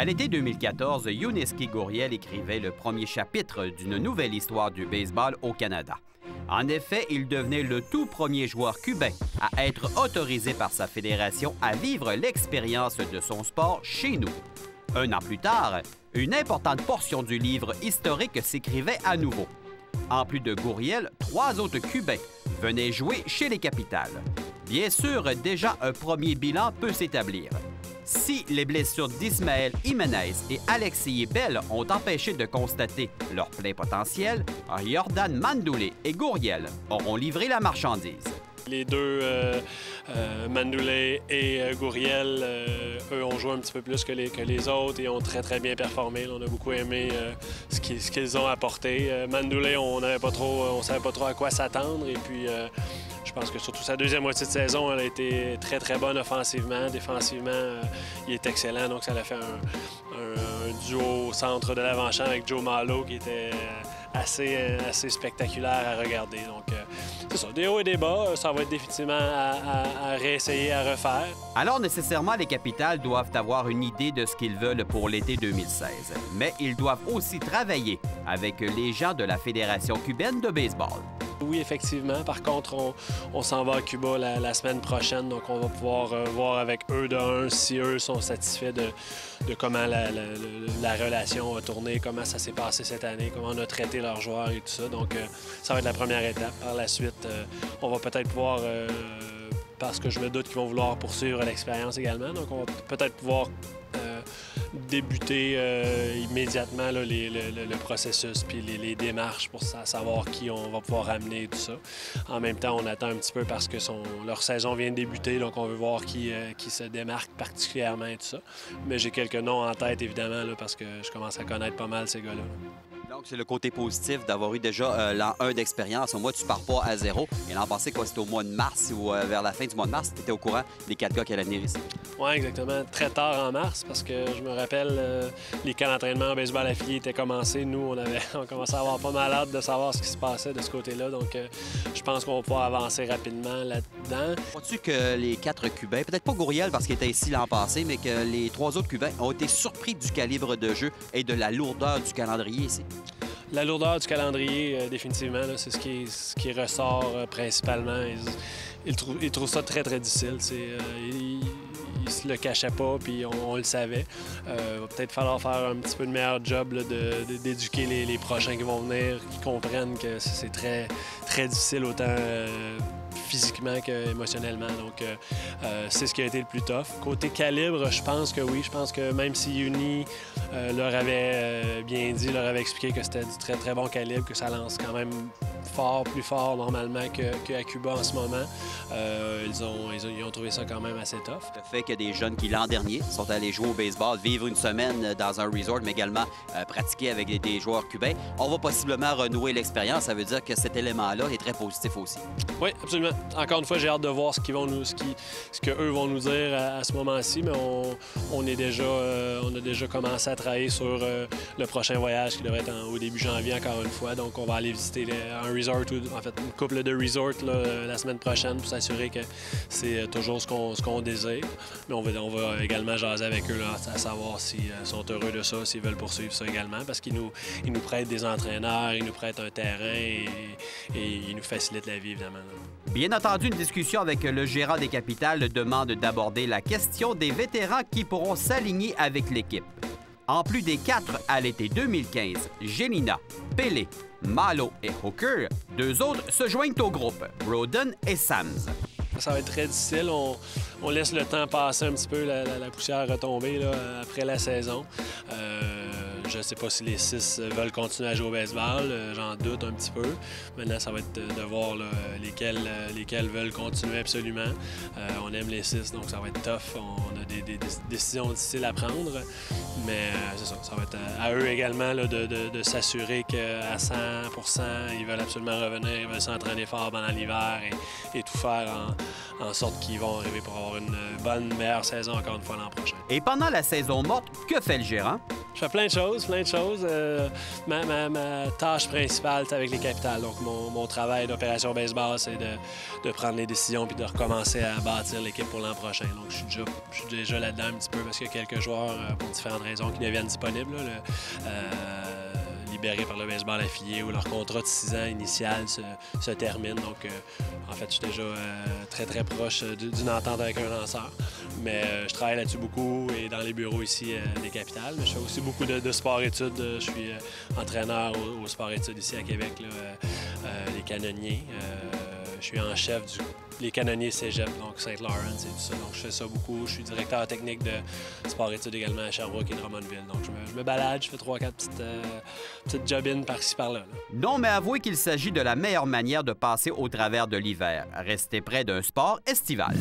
À l'été 2014, Yuniesky Gurriel écrivait le premier chapitre d'une nouvelle histoire du baseball au Canada. En effet, il devenait le tout premier joueur cubain à être autorisé par sa fédération à vivre l'expérience de son sport chez nous. Un an plus tard, une importante portion du livre historique s'écrivait à nouveau. En plus de Gurriel, 3 autres Cubains venaient jouer chez les Capitals. Bien sûr, déjà un premier bilan peut s'établir. Si les blessures d'Ismaël Jiménez et Alexis Bell ont empêché de constater leur plein potentiel, Yordan Mandoulet et Gurriel auront livré la marchandise. Les deux, Mandoulet et Gurriel, eux ont joué un petit peu plus que les autres et ont très bien performé. On a beaucoup aimé ce qu'ils ont apporté. Mandoulet, on savait pas trop à quoi s'attendre et puis je pense que surtout sa deuxième moitié de saison, elle a été très bonne offensivement. Défensivement, il est excellent. Donc ça a fait un duo au centre de l'avant-champ avec Joe Malo qui était assez spectaculaire à regarder. Donc c'est ça, des hauts et des bas. Ça va être définitivement à réessayer, à refaire. Alors nécessairement, les Capitals doivent avoir une idée de ce qu'ils veulent pour l'été 2016. Mais ils doivent aussi travailler avec les gens de la Fédération cubaine de baseball. Oui, effectivement. Par contre, on s'en va à Cuba la semaine prochaine, donc on va pouvoir voir avec eux de un si eux sont satisfaits de comment la relation a tourné, comment ça s'est passé cette année, comment on a traité leurs joueurs et tout ça. Donc, ça va être la première étape. Par la suite, on va peut-être pouvoir, parce que je me doute qu'ils vont vouloir poursuivre l'expérience également, donc on va peut-être pouvoir débuter immédiatement là, le processus puis les démarches pour savoir qui on va pouvoir amener et tout ça. En même temps, on attend un petit peu parce que leur saison vient de débuter, donc on veut voir qui se démarque particulièrement et tout ça. Mais j'ai quelques noms en tête, évidemment, là, parce que je commence à connaître pas mal ces gars-là. Donc, c'est le côté positif d'avoir eu déjà l'an 1 d'expérience. Au moins, tu pars pas à zéro. Et l'an passé, quoi, c'était au mois de mars ou vers la fin du mois de mars, tu étais au courant des 4 gars qui allaient venir ici. Oui, exactement. Très tard en mars, parce que je me rappelle, les camps d'entraînement en baseball affilié étaient commencés. Nous, on commençait à avoir pas mal hâte de savoir ce qui se passait de ce côté-là. Donc, je pense qu'on va pouvoir avancer rapidement là-dedans. Crois-tu que les 4 Cubains, peut-être pas Gurriel parce qu'il était ici l'an passé, mais que les 3 autres Cubains ont été surpris du calibre de jeu et de la lourdeur du calendrier ici? La lourdeur du calendrier, définitivement, c'est ce qui ressort principalement. Ils trouvent ça très difficile. Ils se le cachaient pas, puis on le savait. Il va peut-être falloir faire un petit peu de meilleur job d'éduquer les prochains qui vont venir, qui comprennent que c'est très difficile autant physiquement qu'émotionnellement. Donc, c'est ce qui a été le plus tough. Côté calibre, je pense que oui. Je pense que même si Uni leur avait bien dit, leur avait expliqué que c'était du très bon calibre, que ça lance quand même plus fort normalement qu'à Cuba en ce moment, ils ont trouvé ça quand même assez tough. Le fait que des jeunes qui, l'an dernier, sont allés jouer au baseball, vivre une semaine dans un resort, mais également pratiquer avec des joueurs cubains, on va possiblement renouer l'expérience. Ça veut dire que cet élément-là est très positif aussi. Oui, absolument. Encore une fois, j'ai hâte de voir ce qu'eux vont nous dire à ce moment-ci, mais on a déjà commencé à travailler sur le prochain voyage qui devrait être au début janvier, encore une fois. Donc, on va aller visiter un resort, en fait, une couple de resorts là, la semaine prochaine pour s'assurer que c'est toujours ce qu'on désire. Mais on va également jaser avec eux là, à savoir s'ils sont heureux de ça, s'ils veulent poursuivre ça également, parce qu'ils nous prêtent des entraîneurs, ils nous prêtent un terrain et ils nous facilitent la vie, évidemment. Là. Bien entendu, une discussion avec le gérant des Capitals demande d'aborder la question des vétérans qui pourront s'aligner avec l'équipe. En plus des 4 à l'été 2015, Jelena, Pelé, Malo et Hooker, 2 autres se joignent au groupe, Roden et Sams. Ça va être très difficile. On laisse le temps passer un petit peu, la poussière retomber là, après la saison. Je ne sais pas si les 6 veulent continuer à jouer au baseball, j'en doute un petit peu. Maintenant, ça va être de voir là, lesquels veulent continuer absolument. On aime les 6, donc ça va être tough. On a des décisions difficiles à prendre, mais c'est ça. Ça va être à eux également là, de s'assurer qu'à 100 ils veulent absolument revenir, ils veulent s'entraîner fort pendant l'hiver et tout faire en sorte qu'ils vont arriver pour avoir une meilleure saison encore une fois l'an prochain. Et pendant la saison morte, que fait le gérant? Je fais plein de choses. plein de choses. Ma tâche principale, c'est avec les Capitales. Donc, mon travail d'opération baseball, c'est de prendre les décisions puis de recommencer à bâtir l'équipe pour l'an prochain. Donc, je suis déjà là-dedans un petit peu parce qu'il y a quelques joueurs, pour différentes raisons, qui deviennent disponibles. Libérés par le baseball affilié où leur contrat de 6 ans initial se termine. Donc, en fait, je suis déjà très, très proche d'une entente avec un lanceur. Mais je travaille là-dessus beaucoup et dans les bureaux ici des Capitales. Mais je fais aussi beaucoup de sport-études. Je suis entraîneur au sport-études ici à Québec, les Canonniers. Je suis en chef les Canonniers Cégep, donc Saint-Laurent et tout ça. Donc, je fais ça beaucoup. Je suis directeur technique de sport-études également à Sherbrooke et Drummondville. Donc, je me balade, je fais 3-4 petites job-ins par-ci, par-là. Non, mais avouez qu'il s'agit de la meilleure manière de passer au travers de l'hiver. Rester près d'un sport estival.